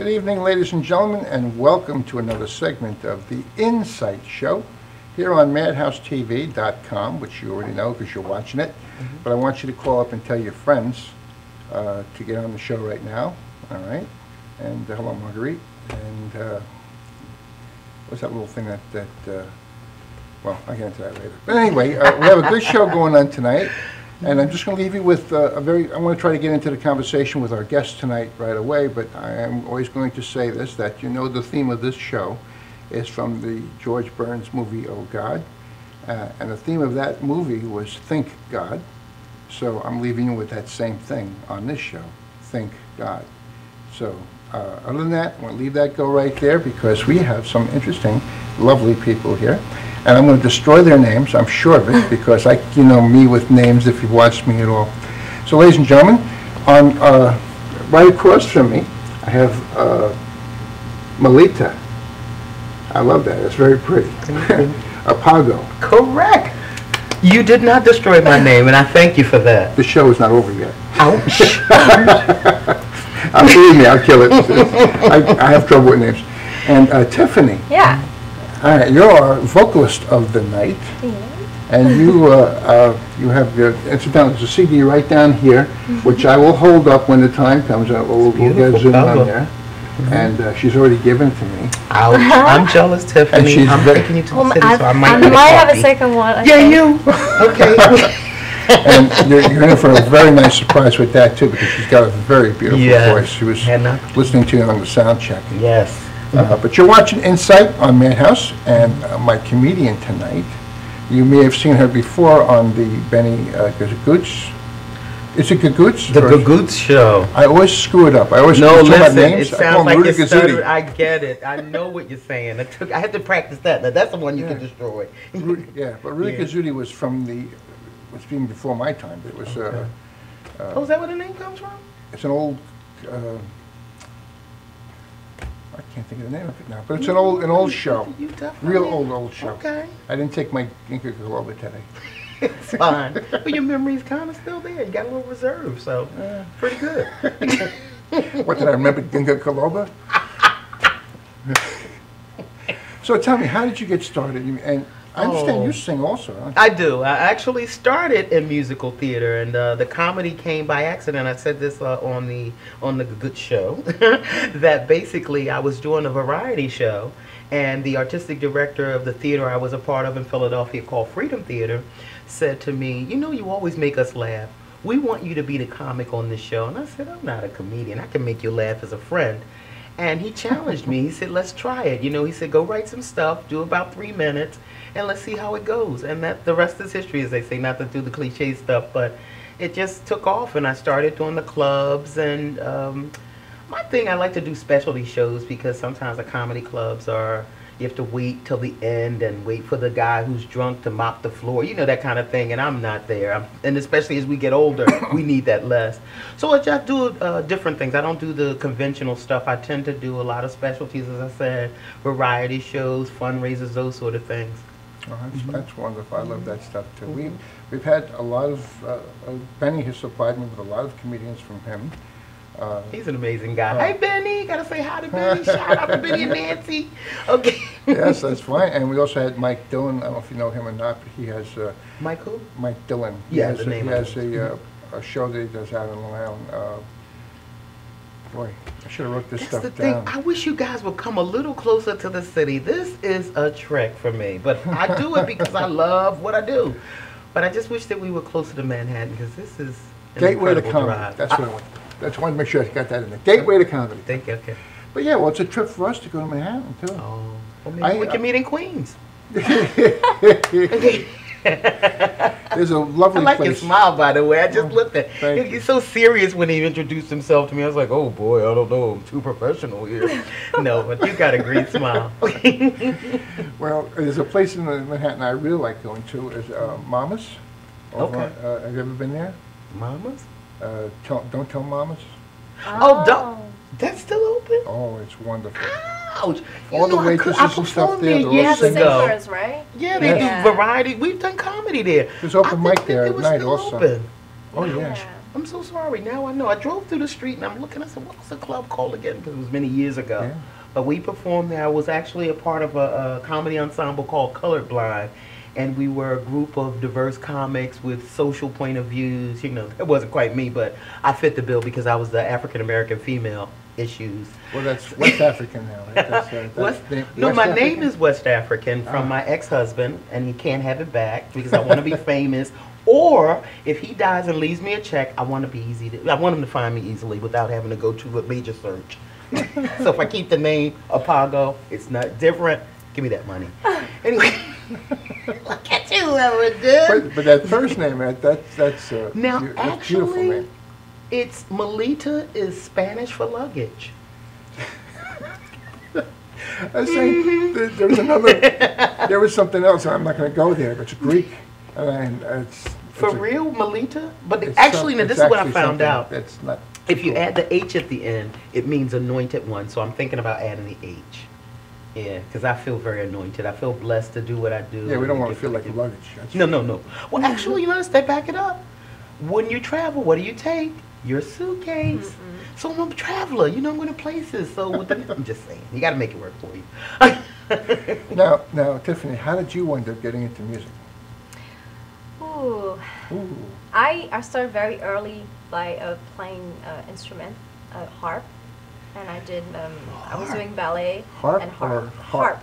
evening, ladies and gentlemen, and welcome to another segment of the Insite show here on Madhousetv.com, which you already know because you're watching it. But I want you to call up and tell your friends to get on the show right now. All right. And hello, Marguerite. And what's that little thing well, I'll get into that later. But anyway, we have a good show going on tonight. And I'm just going to leave you with I want to try to get into the conversation with our guest tonight right away, but I am always going to say this, that you know the theme of this show is from the George Burns movie, Oh God. And the theme of that movie was Think God. So I'm leaving you with that same thing on this show, Think God. So other than that, I'm going to leave that go right there because we have some interesting, lovely people here. And I'm going to destroy their names, I'm sure of it, because you know me with names if you've watched me at all. So ladies and gentlemen, on right across from me, I have Melita. I love that, it's very pretty. Apago. Correct. You did not destroy my name, and I thank you for that. The show is not over yet. Ouch. Believe me, I'll kill it. I have trouble with names. And Tiffany. Yeah. All right, you're our vocalist of the night, and you have incidentally there's a CD right down here, which I will hold up when the time comes. We'll get a zoom on there, and she's already given it to me. Ouch! I'm jealous, Tiffany. I'm taking you to the city, so I might have a second one. Yeah, you. Okay. And you're in for a very nice surprise with that too, because she's got a very beautiful voice. She was listening to you on the sound check. Yes. But you're watching Insight on Madhouse, and my comedian tonight, you may have seen her before on the Benny Gagoots. Is it Gagoots? The Gagoots show. I always screw it up. I always no, screw listen, names. It sounds like you stuttered. I get it. I know what you're saying. I had to practice that. Now, that's the one you can destroy. Yeah, but Rudy Gazzuti was from was being before my time. It was. Oh, is that where the name comes from? It's an old. I can't think of the name of it now, but it's an old show, real old show. Okay. I didn't take my Inca Coloba today. It's fine. But your memory's kind of still there. You got a little reserve, so pretty good. What did I remember, Inca Coloba? So tell me, how did you get started? And I understand you sing also, huh? I do. I actually started in musical theater, and the comedy came by accident. I said this on the Good Show, that basically I was doing a variety show, and the artistic director of the theater I was a part of in Philadelphia called Freedom Theater said to me, you know, you always make us laugh. We want you to be the comic on this show. And I said, I'm not a comedian. I can make you laugh as a friend. And he challenged me. He said, let's try it. You know, he said, go write some stuff, do about 3 minutes, and let's see how it goes. And the rest is history, as they say, not to do the cliche stuff, but it just took off, and I started doing the clubs. And my thing, I like to do specialty shows because sometimes the comedy clubs you have to wait till the end and wait for the guy who's drunk to mop the floor, you know, that kind of thing, and I'm not there. And especially as we get older, we need that less. So I just do different things. I don't do the conventional stuff. I tend to do a lot of specialties, as I said, variety shows, fundraisers, those sort of things. Oh, that's wonderful. I love that stuff too. We've had a lot of Benny has supplied me with a lot of comedians from him. He's an amazing guy. Hey, Benny, gotta say hi to Benny. Shout out to Benny and Nancy. Okay. Yes, that's fine. And we also had Mike Dillon. I don't know if you know him or not, but he has. Mike who? Mike Dillon. Yeah, he has a show that he does out in Long Island. Boy, I should have wrote this stuff down. I wish you guys would come a little closer to the city. This is a trek for me, but I do it because I love what I do. But I just wish that we were closer to Manhattan because this is an Gateway to comedy. Drive. That's what I want. That's why I wanted to make sure I got that in there. Gateway to comedy. Thank you. Okay. But yeah, well, it's a trip for us to go to Manhattan too. Oh, well, maybe we can meet in Queens. There's a lovely I like place. your smile, by the way. I just looked at you. He's so serious when he introduced himself to me. I was like, oh boy, I don't know, I'm too professional here. No, but you got a great smile. Well, there's a place in Manhattan I really like going to. Is Mama's. Okay. Have you ever been there? Mama's? Don't tell Mama's. Oh, don't. That's still open? Oh, it's wonderful. Ouch. All the waitresses and stuff there. You have the singers, right? Yeah, they do variety. We've done comedy there. There's open mic there at night also. Open. Oh, yeah. I'm so sorry. Now I know. I drove through the street and I'm looking. I said, what was the club called again? Because it was many years ago. Yeah. But we performed there. I was actually a part of a comedy ensemble called Colorblind. And we were a group of diverse comics with social point of views. You know, it wasn't quite me, but I fit the bill because I was the African-American female issues. Well, that's West African now. Right? No, my name African? is West African from my ex-husband, and he can't have it back because I want to be famous. Or if he dies and leaves me a check, I want to be I want him to find me easily without having to go to a major search. So if I keep the name Apago, it's not different. Give me that money. Anyway, look at you, Everett. But that first name, that's Now, that's beautiful actually, name. it's Melita is Spanish for luggage. I was saying there was another. There was something else. I'm not going to go there. But it's Greek, and it's For it's a- real, Melita? But it's actually, now it's this is what I actually found something out. That's not. If you cool. add the H at the end, it means anointed one. So I'm thinking about adding the H. Yeah, because I feel very anointed. I feel blessed to do what I do. Yeah, we don't and want to give feel what like I do. luggage. That's No, no, no. Well, actually, you know, let's back it up. When you travel, what do you take? Your suitcase. So I'm a traveler. You know, I'm going to places. So with I'm just saying, you got to make it work for you. Now, Tiffany, how did you wind up getting into music? Ooh. Ooh. I started very early by playing instrument, harp, and I did. I was doing ballet Harp and or harp.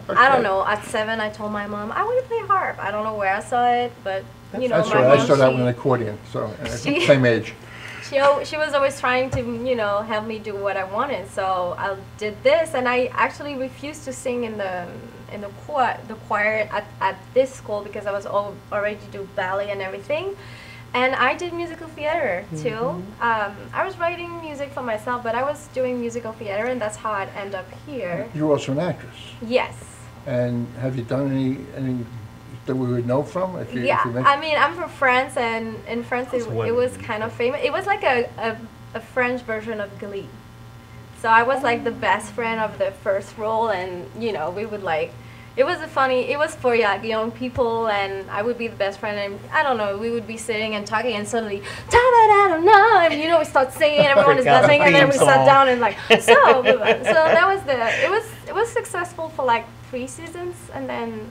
I don't know. At 7, I told my mom I want to play harp. I don't know where I saw it, but you know, That's my right. mom. I started out with an accordion, so She- same age. She was always trying to, you know, help me do what I wanted. So I did this, and I actually refused to sing in the choir at this school because I was already do ballet and everything. And I did musical theater too. I was writing music for myself, but I was doing musical theater, and that's how I'd end up here. You're also an actress. Yes. And have you done any that we would know from? If you Yeah, mention- I mean, I'm from France, and in France it was kind of famous. It was like a French version of Glee. So I was like the best friend of the first role, and you know, we would like, it was for young people, and I would be the best friend, and I don't know, we would be sitting and talking, and suddenly, ta-da-da-da-da, and you know, we start singing, everyone is Forgot the dancing, and then we theme sat song. down and like, so that was it was successful for like 3 seasons, and then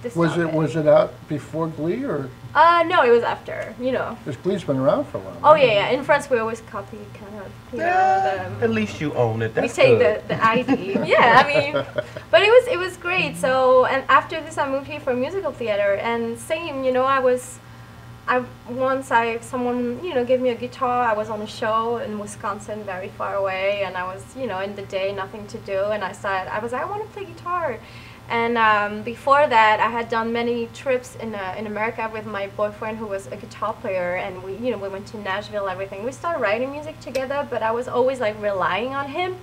this was it out before Glee, or no, it was after, you know. because Glee's been around for a while? Oh yeah, yeah. In France, we always copy kind of, you know, At least you own it. we That's take good. the ID. Yeah, I mean, but it was great. So, and after this, I moved here for musical theater, and same, you know, someone, you know, gave me a guitar. I was on a show in Wisconsin, very far away, and I was, you know, in the day, nothing to do, and I was like, I want to play guitar. And before that, I had done many trips in America with my boyfriend, who was a guitar player, and we went to Nashville, everything. We started writing music together, but I was always like relying on him.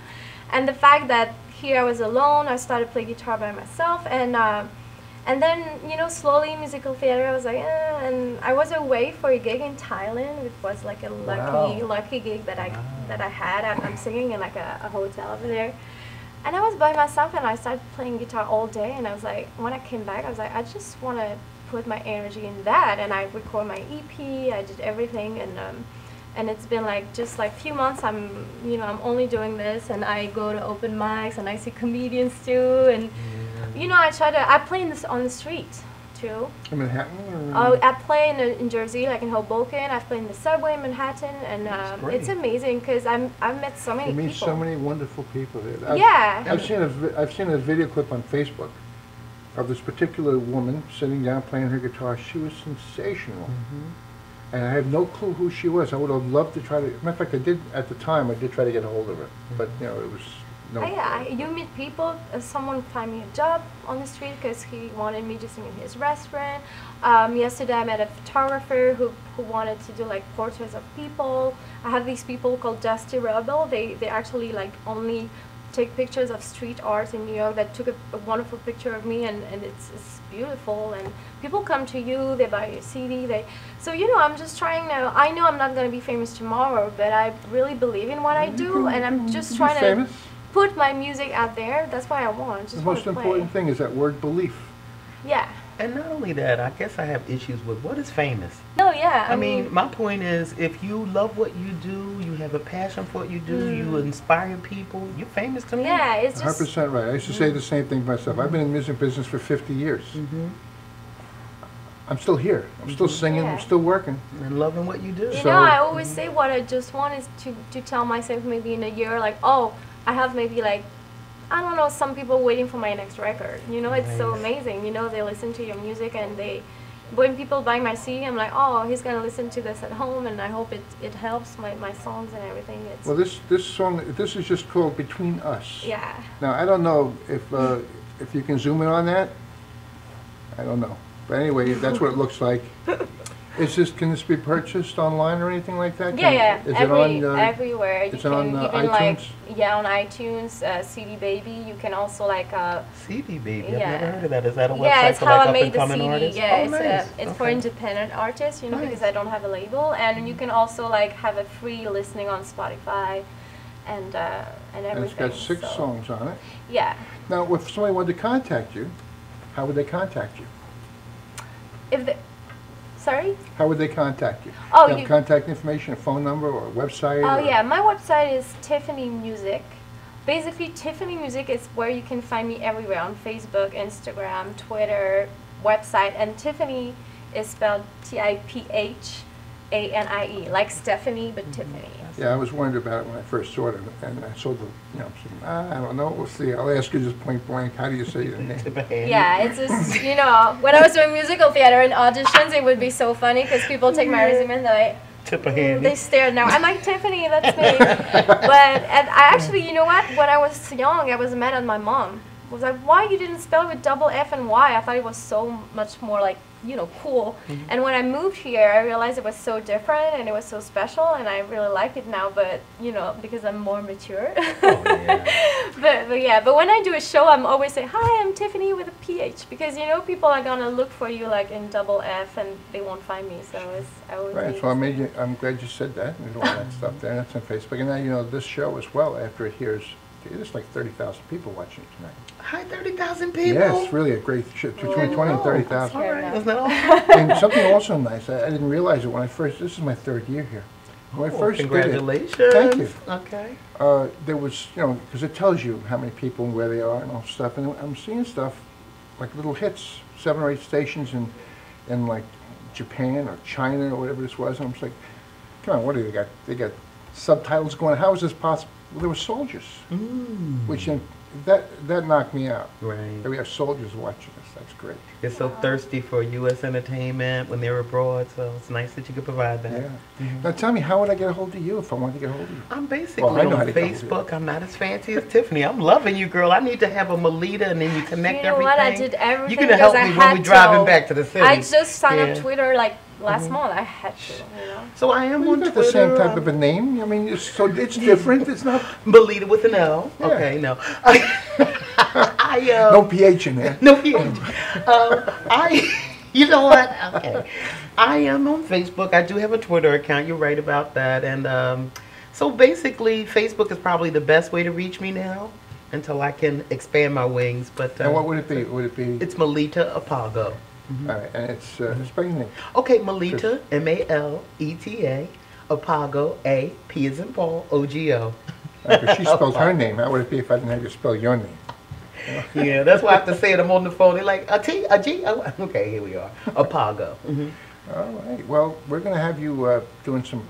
And the fact that here I was alone, I started playing guitar by myself, and then, you know, slowly musical theater, I was like, and I was away for a gig in Thailand. It was like a lucky gig that I had. I'm singing in like a hotel over there. And I was by myself, and I started playing guitar all day, and I was like, when I came back, I was like, I just want to put my energy in that, and I recorded my EP, I did everything, and it's been like, just like few months, I'm only doing this, and I go to open mics, and I see comedians too, and, you know, I play on the street too. In Manhattan? Or? I play in Jersey, like in Hoboken. I've played in the subway in Manhattan, and it's amazing because I've met so many You meet people. so many wonderful people there. Yeah. I've seen a video clip on Facebook of this particular woman sitting down playing her guitar. She was sensational. And I have no clue who she was. I would have loved to try to. Matter of fact, I did at the time. I did try to get a hold of her, but you know, it was no. You meet people. Someone find me a job on the street because he wanted me to sing in his restaurant. Yesterday, I met a photographer who wanted to do like portraits of people. I have these people called Dusty Rebel. They actually like only take pictures of street art in New York. That took a wonderful picture of me, and it's beautiful. And people come to you, they buy your CD. So you know, I'm just trying to. I know I'm not going to be famous tomorrow, but I really believe in what I do, and I'm just trying to put my music out there. That's what I want. Just the most important thing is that word belief. Yeah. And not only that, I guess I have issues with what is famous. No, yeah. I mean, my point is, if you love what you do, you have a passion for what you do, you inspire people, you're famous to me. Yeah, it's just 100% right. I used to say the same thing myself. I've been in the music business for 50 years. I'm still here. I'm still singing. I'm still working. And loving what you do. You So- know, I always say what I just want is to tell myself maybe in a year, like, oh, I have maybe like, I don't know, some people waiting for my next record. You know, it's so Nice. amazing. You know, they listen to your music and when people buy my CD, I'm like, oh, he's going to listen to this at home and I hope it helps my songs and everything. It's, Well, this song, this is just called Between Us. yeah. Now, I don't know if you can zoom in on that. I don't know. But anyway, that's what it looks like. Can this be purchased online or anything like that? Yeah. Is it on, everywhere. You it's can on, even iTunes? on iTunes, CD Baby. You can also like CD Baby, Yeah. I've never heard of that. Is that a website yeah, it's for how like I up made and the coming CD. artists? Yeah, Oh, nice. it's for Okay. independent artists, you know, Nice. because I don't have a label, and you can also like have a free listening on Spotify, and everything. And it's got 6 so- songs on it. Yeah, Now, if somebody wanted to contact you, how would they contact you? if the sorry. How would they contact you? Oh, Do you have contact information, a phone number, or a website? Oh or- yeah, my website is Tiffany Music. Basically, Tiffany Music is where you can find me everywhere on Facebook, Instagram, Twitter, website, and Tiffany is spelled Tiphanie, like Stephanie, but Tiffany. Yeah, I was worried about it when I first saw it, and I saw the, I don't know, we'll see. I'll ask you just point blank, how do you say your name? Yeah, it's just, you know, when I was doing musical theater and auditions, it would be so funny because people take my resume and they're like, Tip a hand. they stare now. I'm like, Tiffany, that's me. And I actually, you know what? When I was young, I was mad at my mom. I was like, why you didn't spell it with double F and Y? I thought it was so much more like, you know, cool. And when I moved here, I realized it was so different and it was so special, and I really like it now. But you know, because I'm more mature. Oh, yeah. but when I do a show, I'm always say, hi, I'm Tiffany with a PH, because you know people are gonna look for you like in double F and they won't find me. So I always. Right, so I'm glad you said that, and all that stuff there, that's on Facebook. And now, you know, this show as well, after it hears, there's like 30,000 people watching it tonight. Hi, 30,000 people. Yeah, it's really a great show, between 20 and Oh, 30,000. all right. Isn't that all? And something also nice, I didn't realize it when I first, this is my 3rd year here. When I Oh, first did congratulations. it, thank you. Okay. There was, you know, because it tells you how many people and where they are and all stuff, and I'm seeing stuff, like little hits, 7 or 8 stations in like Japan or China or whatever this was, and I'm just like, come on, what do they got? They got subtitles going, how is this possible? Well, they were soldiers, which that knocked me out. Right. That we have soldiers watching us, that's great. They're so thirsty for U.S. entertainment when they're abroad, so it's nice that you could provide that. Yeah. Now tell me, how would I get a hold of you if I wanted to get a hold of you? I'm basically Well, I know how on to get a hold of you. Facebook. I'm not as fancy as Tiffany. I'm loving you, girl. I need to have a Melita, and then you connect You know everything. what? I did everything You're gonna help because me I when had we're driving to. back to the city. I just signed Yeah. up Twitter like last month. I had to, you know. So I am Well, on you got Twitter. the same type of a name. I mean, it's different. It's not Melita with an L. Yeah. Okay, no. I no PH in there. No PH. You know what? Okay. I am on Facebook. I do have a Twitter account. You're right about that. And so basically, Facebook is probably the best way to reach me now until I can expand my wings. But And what would it be? Would it be? it's Melita Apago. All right, and it's spell your name. Okay, Melita, Maleta, Apago, A, P as in Paul, O-G-O. Because she spelled her name. How would it be if I didn't have you spell your name? Yeah, that's why I have to say it. I'm on the phone. They're like, a T, a G. Oh, okay, here we are. Apago. All right. Well, we're going to have you doing some.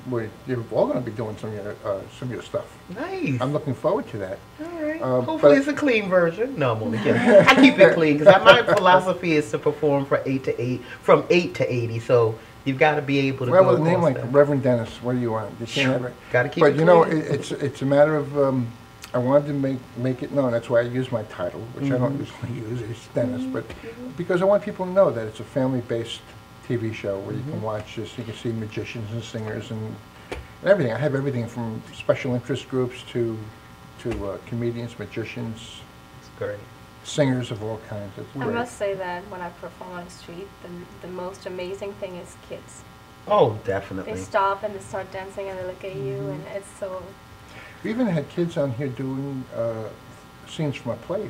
You're all going to be doing some of your stuff. Nice. I'm looking forward to that. All right. but- Hopefully it's a clean version. No, I'm only kidding. I keep it clean because my philosophy is to perform from 8 to 80. So you've got to be able to Well, go with a name across like that. Reverend Dennis, what do you want? You can't have it. Got to keep But it you know, clean. it's a matter of. I wanted to make it known. That's why I use my title, which I don't usually use. It's Dennis, but because I want people to know that it's a family-based TV show where you can watch this. You can see magicians and singers and everything. I have everything from special interest groups to comedians, magicians, It's great. singers of all kinds. It's I great. must say that when I perform on the street, the most amazing thing is kids. Oh, They definitely. stop and they start dancing and they look at you, and it's so. We even had kids on here doing scenes from a play,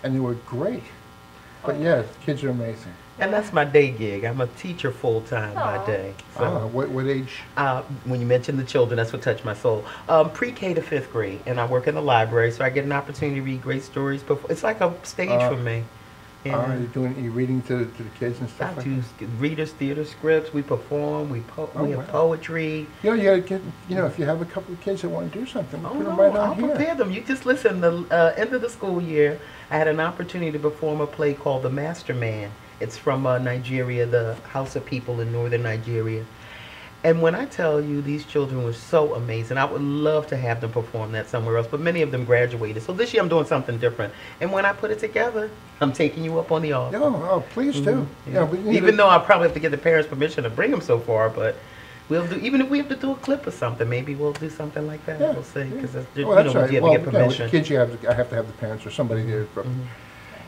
and they were great. But yeah, kids are amazing. And that's my day gig. I'm a teacher full-time by day. So, What age? when you mentioned the children, that's what touched my soul. Pre-K to 5th grade, and I work in the library, so I get an opportunity to read great stories. It's like a stage for me. Are you reading to the kids and stuff I like do readers, theater scripts. We perform. We have poetry. You gotta get. If you have a couple of kids that want to do something, put them right on I'll here. prepare them. You just listen. The end of the school year, I had an opportunity to perform a play called The Master Man. It's from Nigeria, the House of People in northern Nigeria. And when I tell you these children were so amazing, I would love to have them perform that somewhere else, but many of them graduated. So this year I'm doing something different. And when I put it together, I'm taking you up on the offer. Oh, please do. Yeah. Even though I probably have to get the parents' permission to bring them so far, but we'll do, even if we have to do a clip or something, maybe we'll do something like that. Yeah, we'll see. Because that's you right. have to get permission. With the kids, I have to have the parents or somebody there.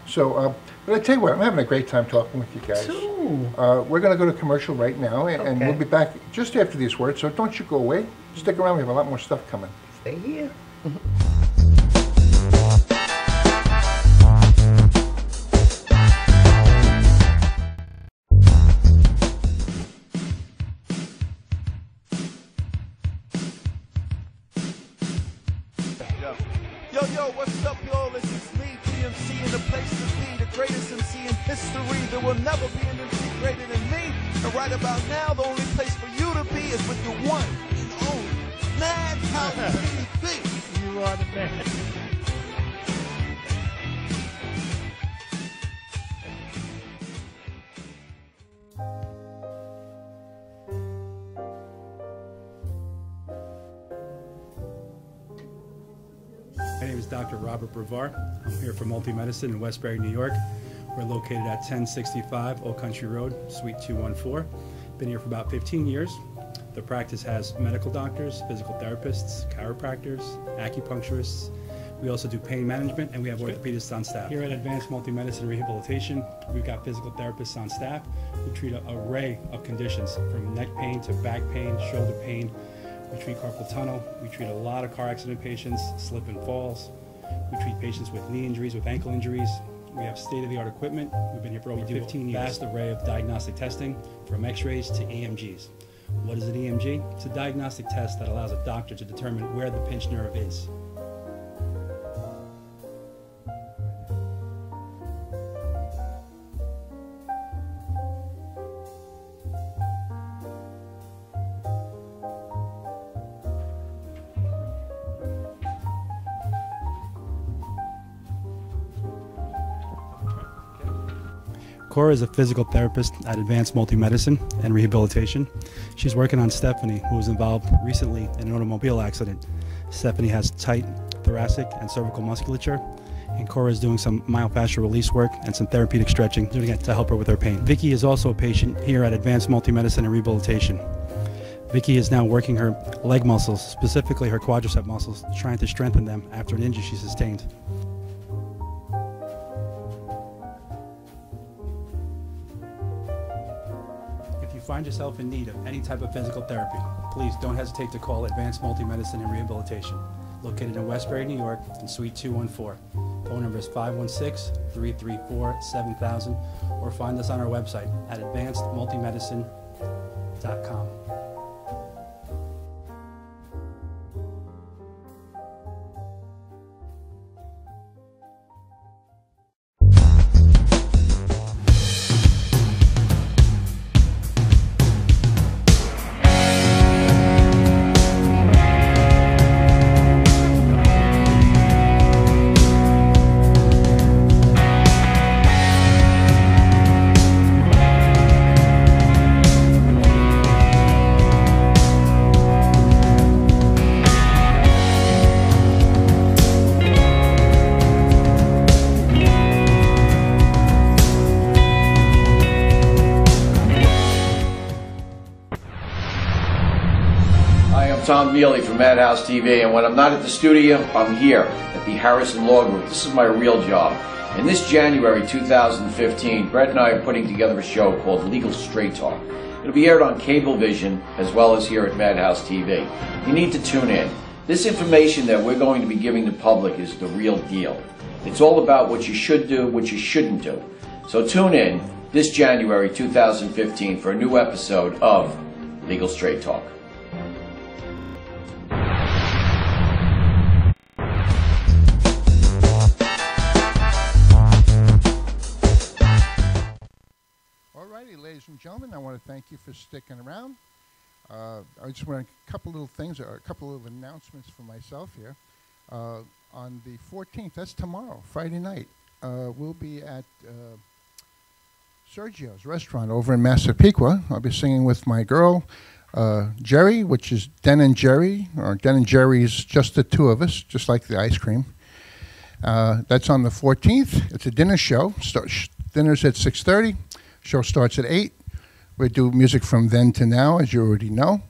So, but I tell you what, I'm having a great time talking with you guys. We're going to go to commercial right now, and we'll be back just after these words. So don't you go away. Stick around. We have a lot more stuff coming. Stay here. Yo, what's up, y'all? This is me, GMC, in the place to be, the greatest MC in history. There will never be an MC greater than me. And right about now, the only place for you to be is with your one and only Madhouse TV. You are the man. My name is Dr. Robert Brevard. I'm here for Multi-Medicine in Westbury, New York. We're located at 1065 Old Country Road, Suite 214. Been here for about 15 years. The practice has medical doctors, physical therapists, chiropractors, acupuncturists. We also do pain management, and we have orthopedists on staff. Here at Advanced Multi-Medicine Rehabilitation, we've got physical therapists on staff who treat an array of conditions, from neck pain to back pain, shoulder pain. We treat carpal tunnel. We treat a lot of car accident patients, slip and falls. We treat patients with knee injuries, with ankle injuries. We have state-of-the-art equipment. We've been here for over 15 years. Vast array of diagnostic testing, from x-rays to EMGs. What is an EMG? It's a diagnostic test that allows a doctor to determine where the pinched nerve is. Cora is a physical therapist at Advanced Multi-Medicine and Rehabilitation. She's working on Stephanie, who was involved recently in an automobile accident. Stephanie has tight thoracic and cervical musculature, and Cora is doing some myofascial release work and some therapeutic stretching, doing it to help her with her pain. Vicky is also a patient here at Advanced Multi-Medicine and Rehabilitation. Vicky is now working her leg muscles, specifically her quadricep muscles, trying to strengthen them after an injury she sustained. If you find yourself in need of any type of physical therapy, please don't hesitate to call Advanced Multi-Medicine and Rehabilitation, located in Westbury, New York, in Suite 214. Phone number is 516-334-7000, or find us on our website at advancedmultimedicine.com. Tom Mealy from Madhouse TV, and when I'm not at the studio, I'm here at the Harrison Law Group. This is my real job. And this January 2015, Brett and I are putting together a show called Legal Straight Talk. It'll be aired on Cablevision as well as here at Madhouse TV. You need to tune in. This information that we're going to be giving the public is the real deal. It's all about what you should do, what you shouldn't do. So tune in, this January 2015 for a new episode of Legal Straight Talk. Alrighty, ladies and gentlemen, I want to thank you for sticking around. I just want a couple little things, or a couple of announcements for myself here. On the 14th, that's tomorrow, Friday night, we'll be at Sergio's restaurant over in Massapequa. I'll be singing with my girl, Jerry, which is Den and Jerry, or Den and Jerry's just the two of us, just like the ice cream. That's on the 14th. It's a dinner show. Dinner's at 6:30. Show starts at 8. We do music from then to now, as you already know.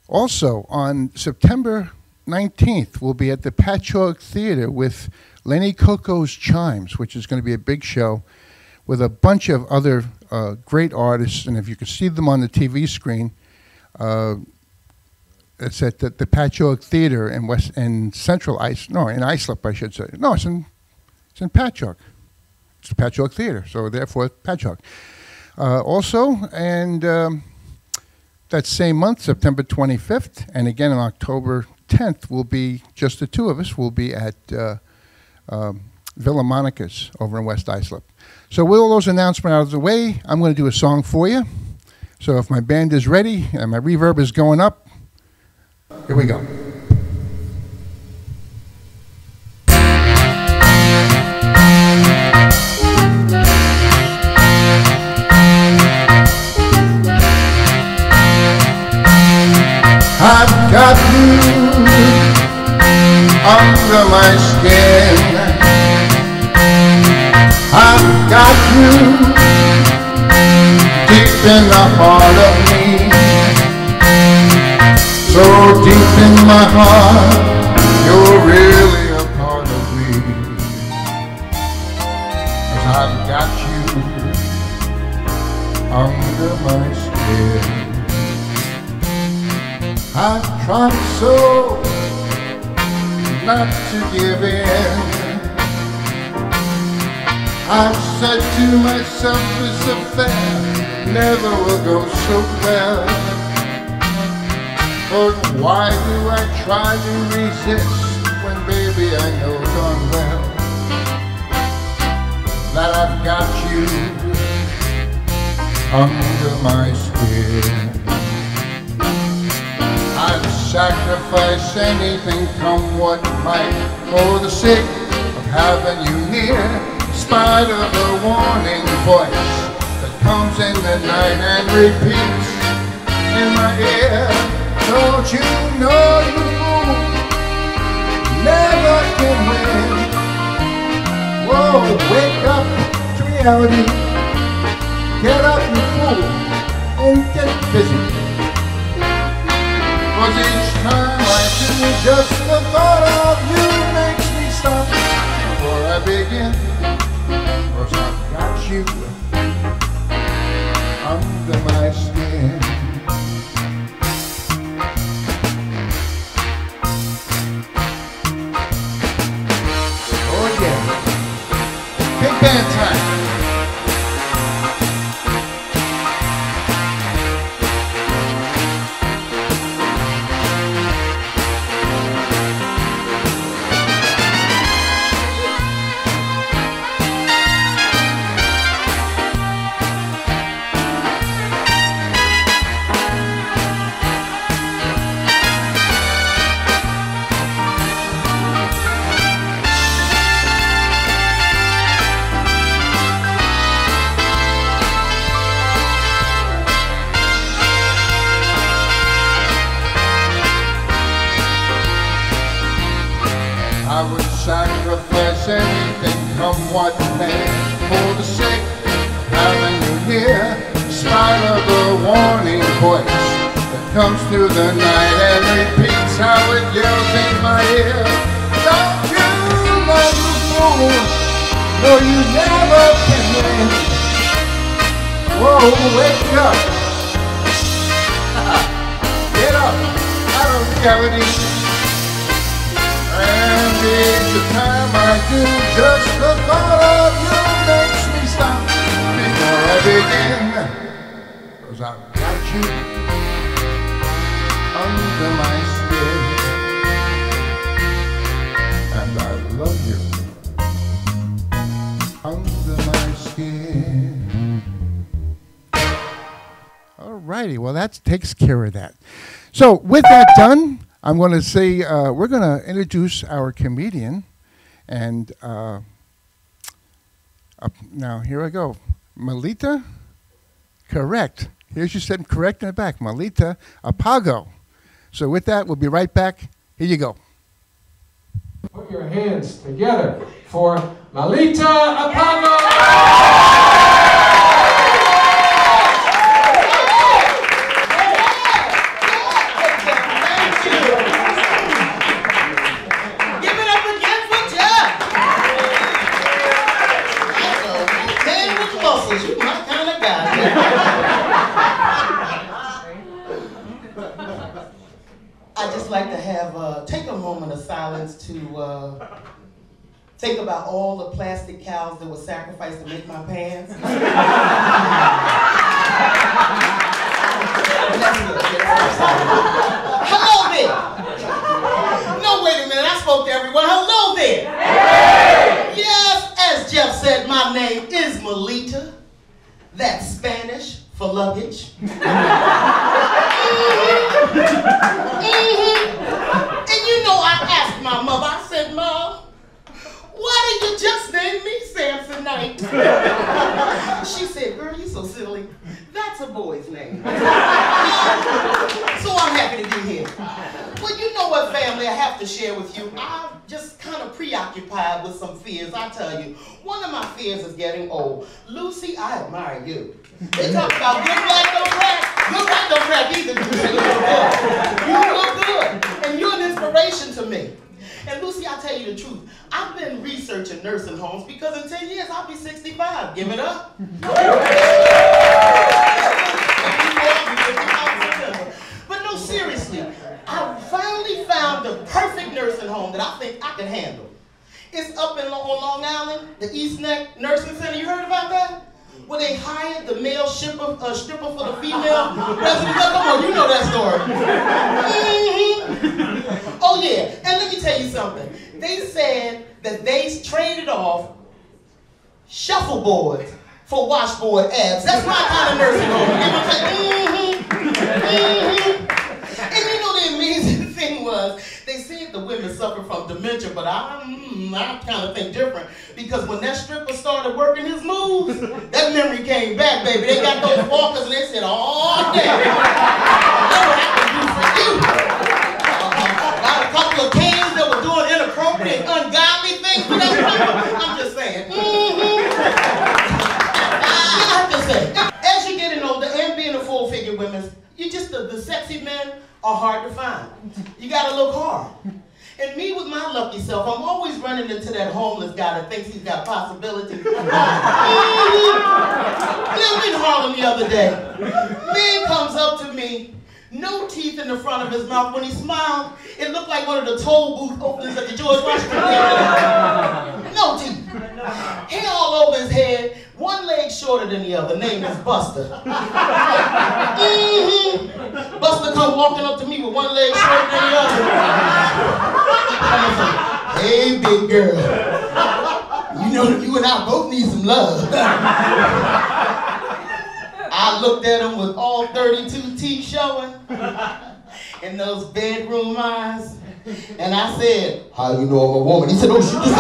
Also, on September 19th, we'll be at the Patchogue Theater with Lenny Coco's Chimes, which is going to be a big show with a bunch of other great artists. And if you can see them on the TV screen, it's at the Patchogue Theater in Central in Islip, I should say. No, it's in Patchogue. It's the Patchogue Theater, so therefore Patchogue. Also, and that same month, September 25th, and again on October 10th, will be just the two of us. We'll be at Villa Monica's over in West Islip. So with all those announcements out of the way, I'm going to do a song for you. So if my band is ready and my reverb is going up, here we go. I've got you under my skin. I've got you deep in the heart of me. So deep in my heart, you're really a part of me. 'Cause I've got you under my skin. I've tried so not to give in. I've said to myself this affair never will go so well. But why do I try to resist when baby I know darn well that I've got you under my skin. I'd sacrifice anything come what might for the sake of having you near, in spite of the warning voice that comes in the night and repeats in my ear. Don't you know you fool never can win? Whoa, wake up to reality. Get up, you fool, and get busy. 'Cause each time I do, just the thought of you makes me stop before I begin. 'Cause I've got you under my skin. Oh yeah, big band time. I would sacrifice anything come what may for the sake of having you near, in spite of the warning voice that comes through the night and repeats how it yells in my ear. Don't you know, you fool, no you never can win. Whoa, wake up. Get up out of reality. And each time I do, just the thought of you makes me stop before righty. Well, that takes care of that. So with that done, I'm going to say we're going to introduce our comedian. And now here I go. Melita? Correct. Here's you said correct in the back. Melita Apago. So with that, we'll be right back. Here you go. Put your hands together for Melita Apago! Give it up again for Jeff! Man with muscles, you my kind of guy. I'd just like to have, take a moment of silence to think about all the plastic cows that were sacrificed to make my pants. Hello there! No, wait a minute, I spoke to everyone. Hello there! Hey! Yes, as Jeff said, my name is Melita. That's Spanish for luggage. And you know, I asked my mother, I said, Mom, why did you just name me Samsonite? She said, girl, you so silly. That's a boy's name. So I'm happy to be here. Well, you know what, family, I have to share with you. I'm just kind of preoccupied with some fears, I tell you. One of my fears is getting old. Lucy, I admire you. They talk about good black don't crack. Good black don't crack either. You look good. And you're an inspiration to me. And Lucy, I'll tell you the truth. I've been researching nursing homes because in 10 years I'll be 65. Give it up. But no, seriously, I finally found the perfect nursing home that I think I can handle. It's up on Long Island, the East Neck Nursing Center. You heard about that? Where they hired the male stripper for the female resident. Come on, you know that story. Oh yeah, and let me tell you something. They said that they traded off shuffleboards for washboard abs. That's my kind of nursing home. And you know the amazing thing was, they said the women suffer from dementia, but I kind of think different. Because when that stripper started working his moves, that memory came back, baby. They got those walkers and they said, oh, damn. That's what I can do for you. Got a couple of cans that were doing inappropriate, ungodly things for that stripper. I'm just saying. I have to say, as you're getting older and being a full-figure woman, you just, the sexy men are hard to find. You gotta look hard. And me with my lucky self, I'm always running into that homeless guy that thinks he's got possibilities. I'm in Harlem the other day. Man comes up to me, no teeth in the front of his mouth. When he smiled, it looked like one of the toll booth openings at the George Washington Theater. No teeth. Hair all over his head, one leg shorter than the other. Name is Buster. Buster come walking up to me with one leg shorter than the other. Hey, big girl. You know you and I both need some love. I looked at him with all 32 teeth showing and those bedroom eyes. And I said, how you know I'm a woman? He said, oh, she just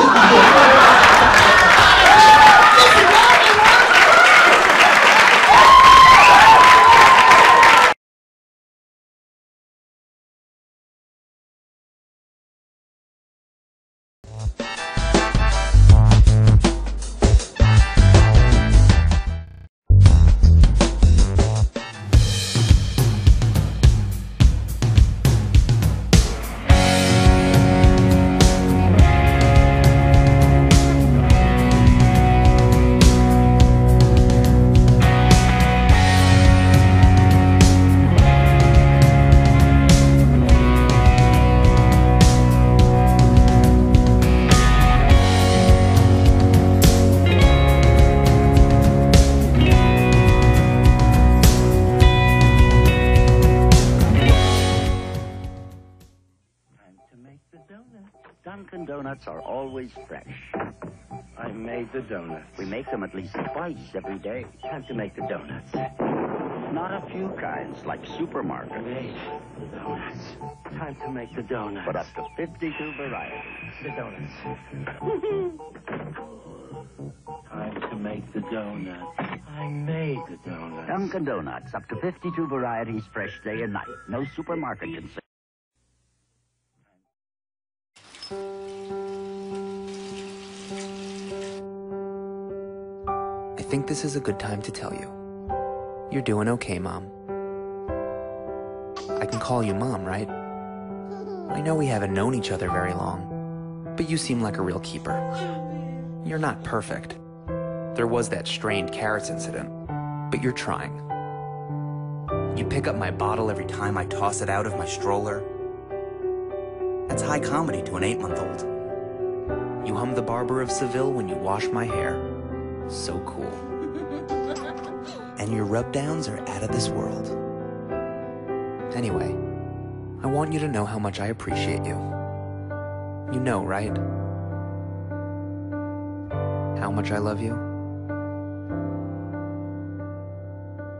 Dunkin' Donuts are always fresh. I met made the donuts. We make them at least twice every day. Time to make the donuts. Not a few kinds, like supermarket. Made the donuts. Time to make the donuts. But up to 52 varieties. The donuts. Time to make the donuts. I made the donuts. Dunkin' Donuts, up to 52 varieties, fresh day and night. No supermarket can say. I think this is a good time to tell you. You're doing okay, Mom. I can call you Mom, right? I know we haven't known each other very long, but you seem like a real keeper. You're not perfect. There was that strained carrots incident, but you're trying. You pick up my bottle every time I toss it out of my stroller. That's high comedy to an 8-month-old. You hum the Barber of Seville when you wash my hair. So cool. And your rub-downs are out of this world. Anyway, I want you to know how much I appreciate you. You know, right? How much I love you?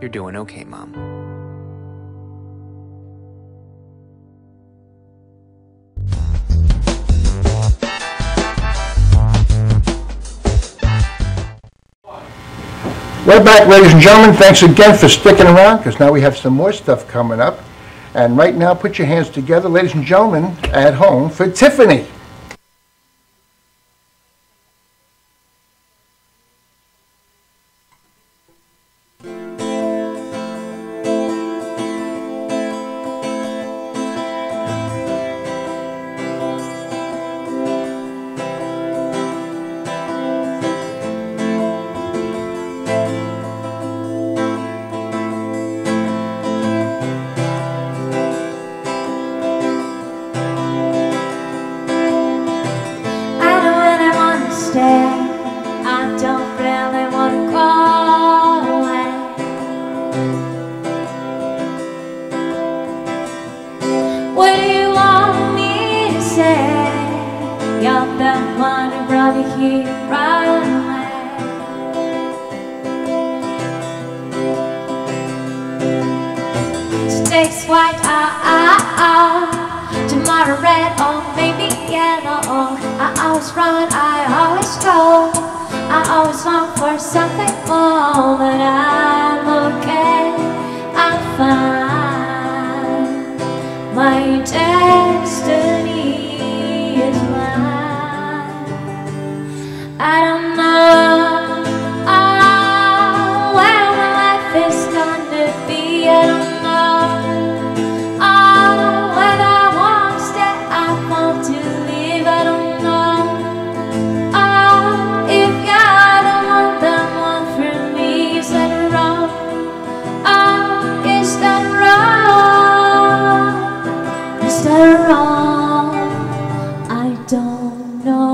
You're doing okay, Mom. Right back, ladies and gentlemen. Thanks again for sticking around, because now we have some more stuff coming up. And right now, put your hands together, ladies and gentlemen, at home, for Tiffany. Don't know.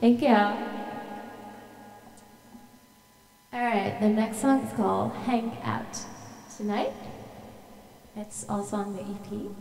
Thank you. All right, the next song is called Hang Out Tonight. It's also on the EP.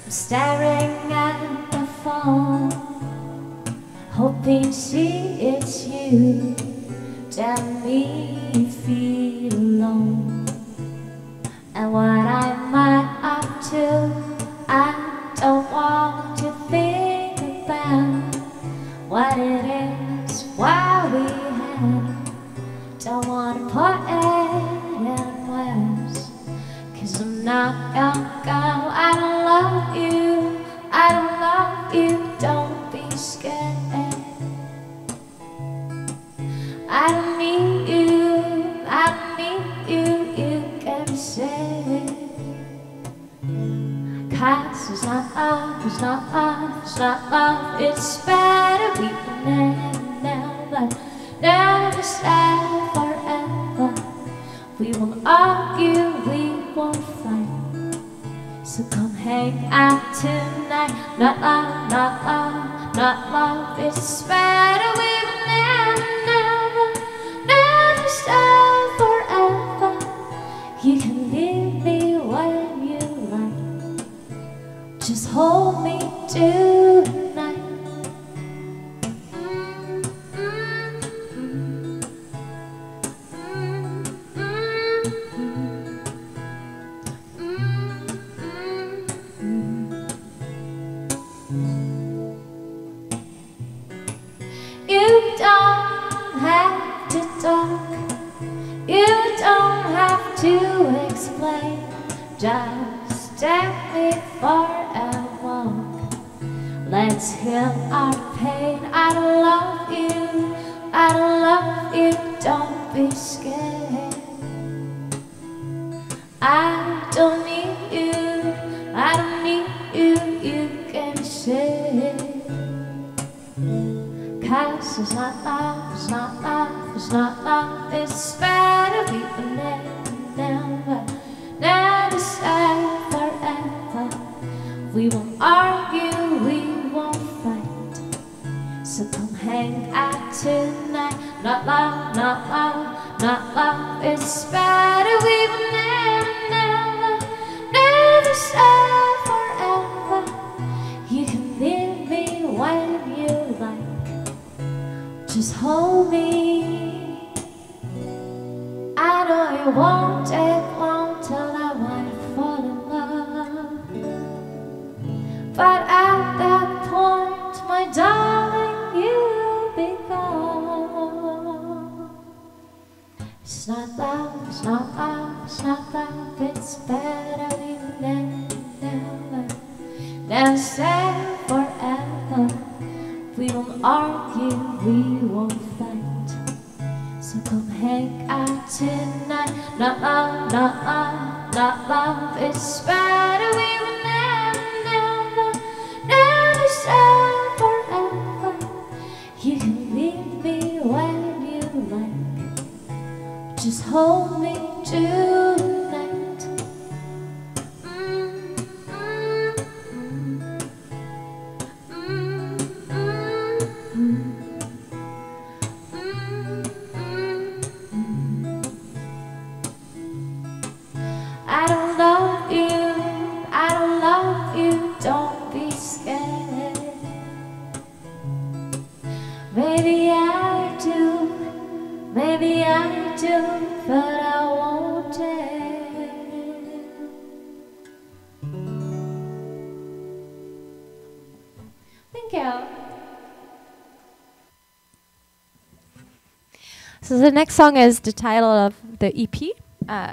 Staring at the phone, hoping it's you. Tell me you feel alone, and what am I up to? I don't want to think about what it is, why we had. Don't want to put it in words, 'cause I'm not your girl. I don't love you, I don't love you, don't be scared. I don't need you, I don't need you, you can be safe. 'Cause it's not love, it's not love, it's not love. It's better we never, never stay forever. We won't argue, we won't fight. So come hang out tonight. Not love, not love, not love. It's better we will never, never, never stay forever. You can leave me when you like. Just hold me tonight. You don't have to talk, you don't have to explain. Just take me for a walk. Let's heal our pain. I don't love you, I don't love you, don't be scared. I don't need you, I don't need you, you can say. 'Cause it's not love, it's not love, it's not love. It's better we will never, never, never stay forever. We won't argue, we won't fight. So come hang out tonight. Not love, not love, not love. It's better we will never, never, never stay forever. You can leave me when you like. Just hold me. I know it won't take long till I might fall in love. But at that point, my darling, you'll be gone. It's not love, it's not love, it's not love. It's better we never, never, never stay forever. We won't argue, we won't fight. So come hang out tonight. Not love, not love, not love. It's better we will never, never, never stay forever. You can leave me when you like. Just hold me tonight. I don't love you, I don't love you, don't be scared. Maybe I do, but I won't tell. Thank you. So the next song is the title of the EP.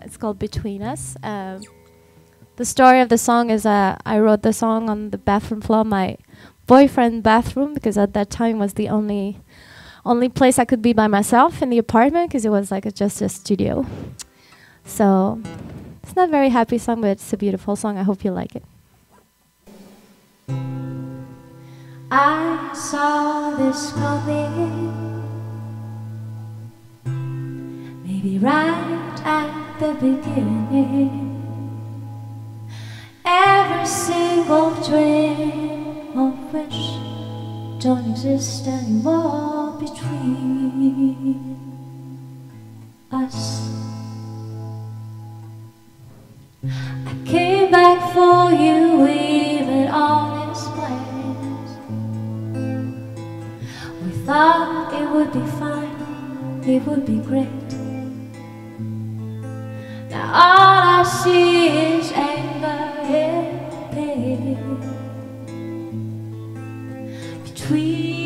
It's called Between Us. The story of the song is I wrote the song on the bathroom floor of my boyfriend's bathroom, because at that time was the only place I could be by myself in the apartment, because it was like just a studio. So It's not a very happy song, but it's a beautiful song. I hope you like it. I saw this coming, maybe right at the beginning. Every single dream of which don't exist anymore between us. I came back for you, we made all these plans. We thought it would be fine, it would be great. Now all I see is anger and pain between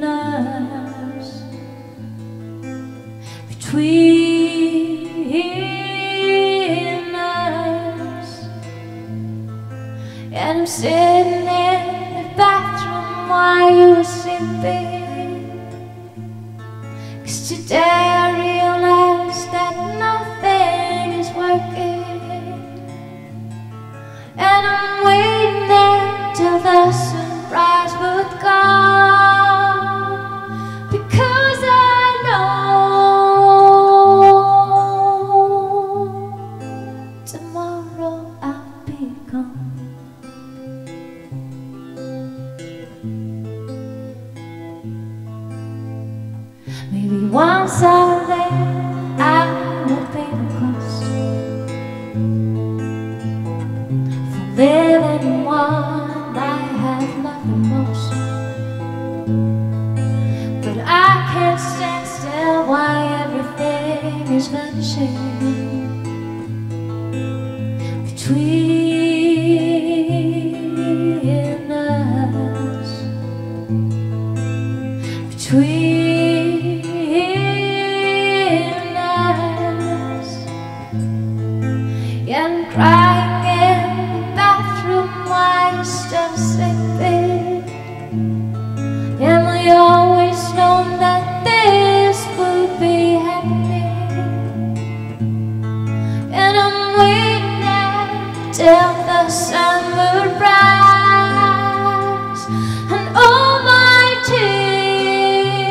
us, between us. And I'm sitting in the bathroom while you were sleeping, 'cause today I realized that nothing is working. And I'm waiting there till the sunrise would come, because I know tomorrow I'll be gone. Maybe once I'm there I will pay the cost for living one I have loved the most. But I can't stand still while everything is vanishing between us, between us. Yeah, I'm crying in the bathroom while you're still sleeping. And we always known that this would be happening. And I'm waiting there till the sun would rise, and all my tears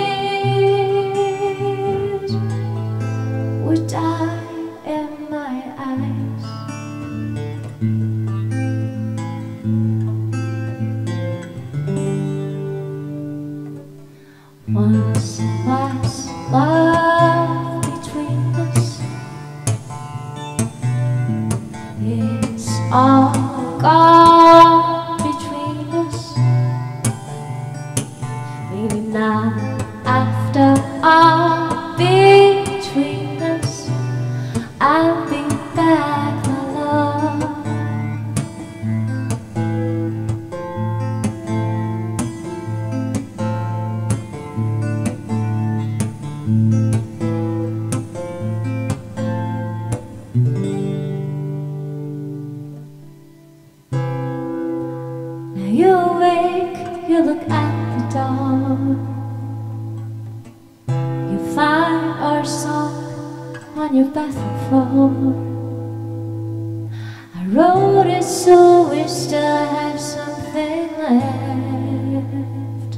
would die in my eyes. Once was love between us, it's all gone between us. Maybe now, after all between us, I'll be back, my love. Now you awake, you look at the door, you find our song on your bathroom floor. I wrote it so we still have something left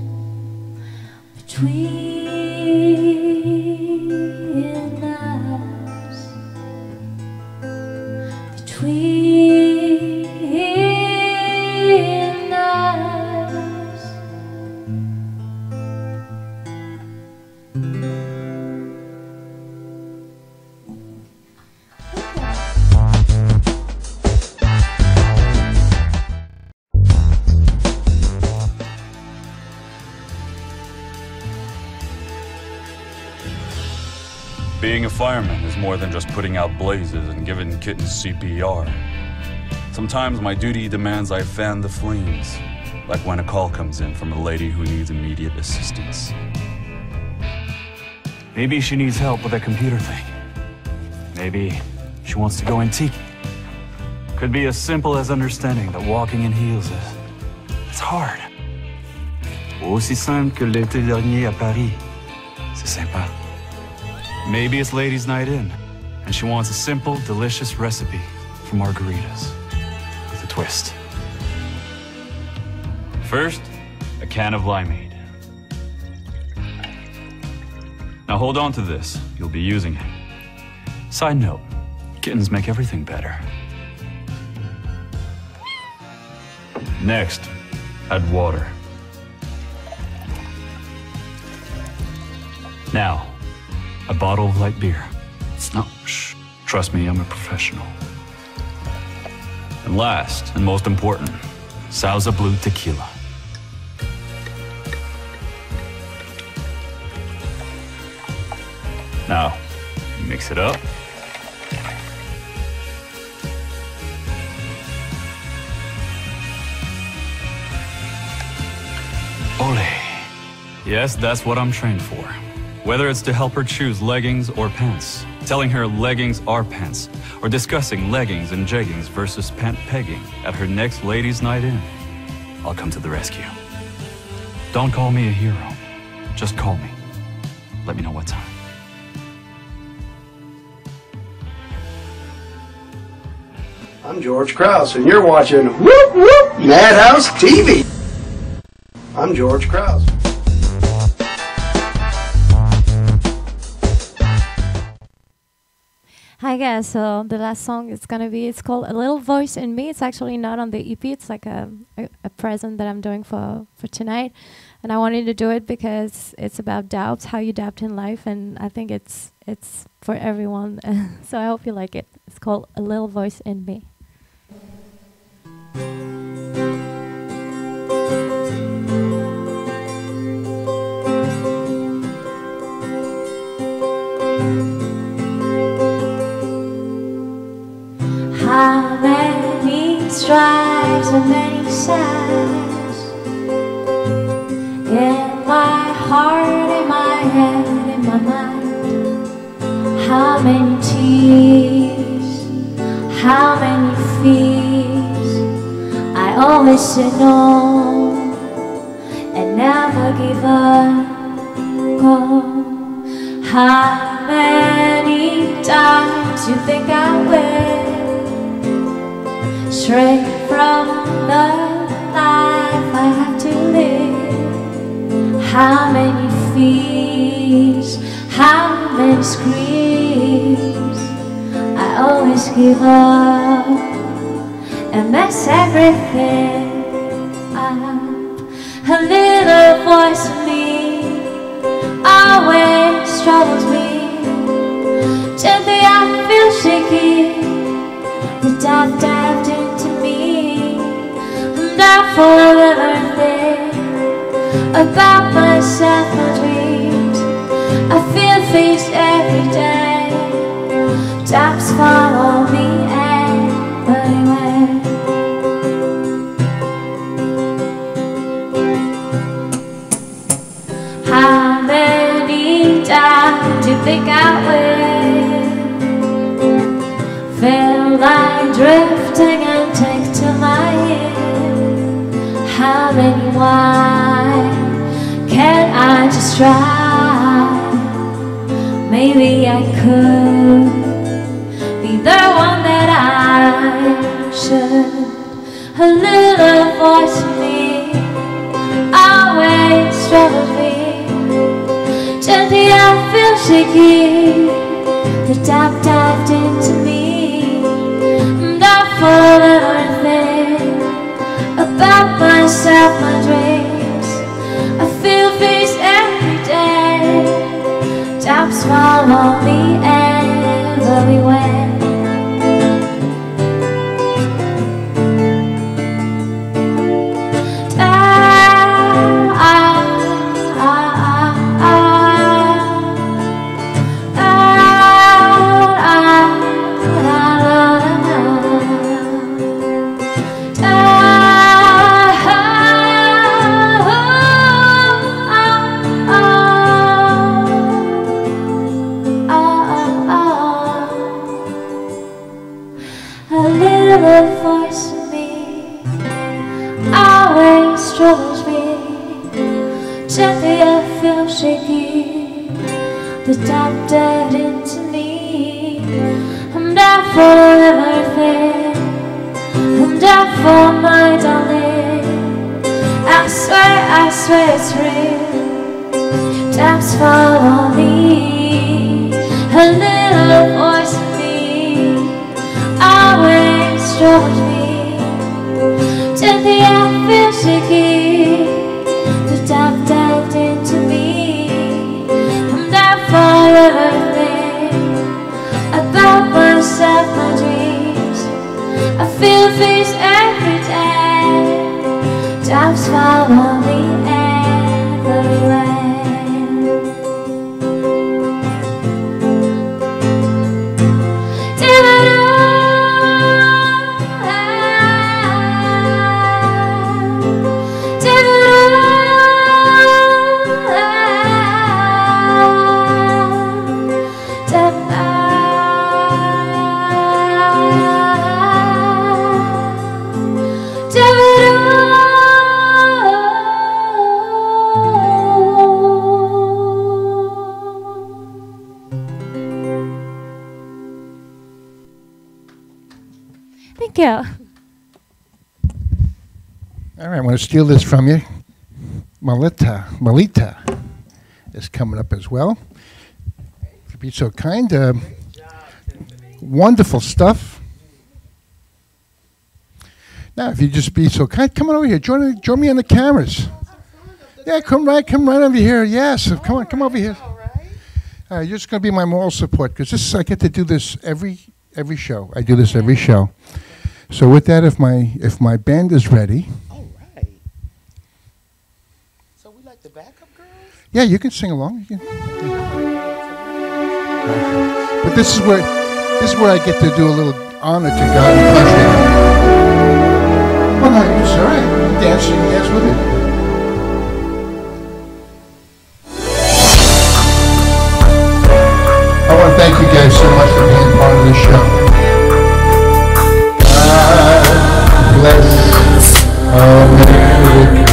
between us, between us. Being a fireman is more than just putting out blazes and giving kittens CPR. Sometimes my duty demands I fan the flames, like when a call comes in from a lady who needs immediate assistance. Maybe she needs help with a computer thing. Maybe she wants to go antique. Could be as simple as understanding that walking in heels it's hard. Ou aussi simple que l'été dernier à Paris. C'est sympa. Maybe it's ladies' night in. and she wants a simple, delicious recipe for margaritas with a twist. First, a can of limeade. Now hold on to this, you'll be using it. Side note, kittens make everything better. Next, add water. Now, a bottle of light beer. No, shh, trust me, I'm a professional. And last, and most important, Sauza Blue tequila. Now, you mix it up. Ole. Yes, that's what I'm trained for. Whether it's to help her choose leggings or pants, telling her leggings are pants, or discussing leggings and jeggings versus pant pegging at her next ladies' night in, I'll come to the rescue. Don't call me a hero. Just call me. Let me know what time. I'm George Krause, and you're watching Whoop Whoop Madhouse TV. I'm George Krause. Hi guys, so the last song is gonna be, it's called A Little Voice in Me. It's actually not on the EP, it's like a present that I'm doing for tonight. And I wanted to do it because it's about doubts, how you doubt in life, and I think it's for everyone. So I hope you like it. It's called A Little Voice in Me. How many strives and many sighs in my heart, in my head, in my mind. How many tears, how many fears. I always say no and never give up. Oh, how many times you think I will stray from the life I have to live? How many fears, how many screams. I always give up and mess everything up. A little voice in me always troubles me. Gently I feel shaky. The doubt dived into me. I'm doubtful of everything about myself, my dreams. I feel things every day. Doubts follow me everywhere. How many times do you think I will feel like drifting and take to my ear? How many why can't I just try? Maybe I could be the one that I should. A little voice in me always troubles me. Gently I feel shaky. The doubt dived into me. I'm doubtful of everything about myself, my dreams. I feel things every day. Doubts follow me everywhere. The doubt dived into me. I'm down for everything. I'm down for my darling. I swear it's real. Times follow me. A little voice in me always drove me. Till the I feel shaky. The dark dived into me. I'm down for everything. About myself, my dreams. I feel things every day. Times follow me everywhere. Thank you. All right, I want to steal this from you. Melita is coming up as well. If you'd be so kind. Wonderful stuff. Now, if you'd just be so kind, come on over here. Join me on the cameras. Yeah, come right over here. Yes, come over here. You're just going to be my moral support because I get to do this every show. I do this every show. So with that, if my band is ready. All right. So we like the backup girls? Yeah, you can sing along. But this is where I get to do a little honor to God and country. Well, no, it's all right. Dance with it. I want to thank you guys so much for being part of this show. God bless America.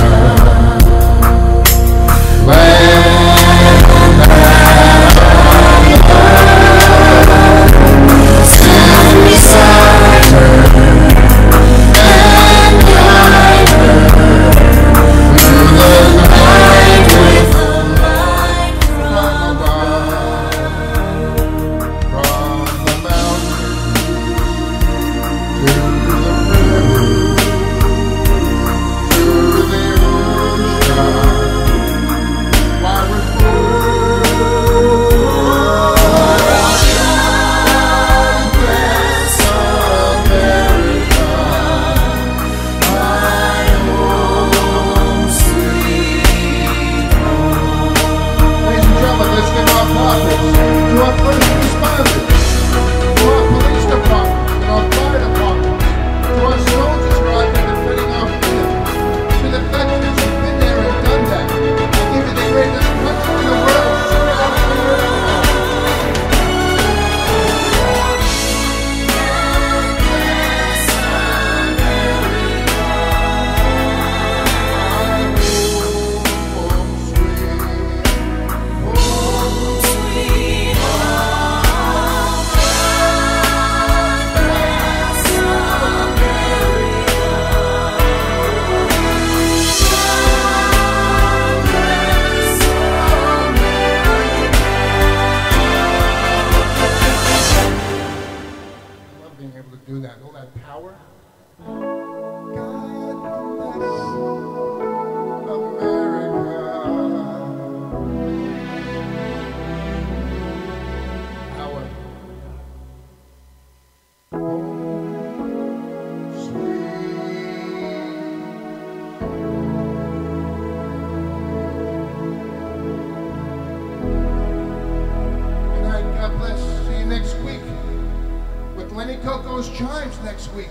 Chimes next week.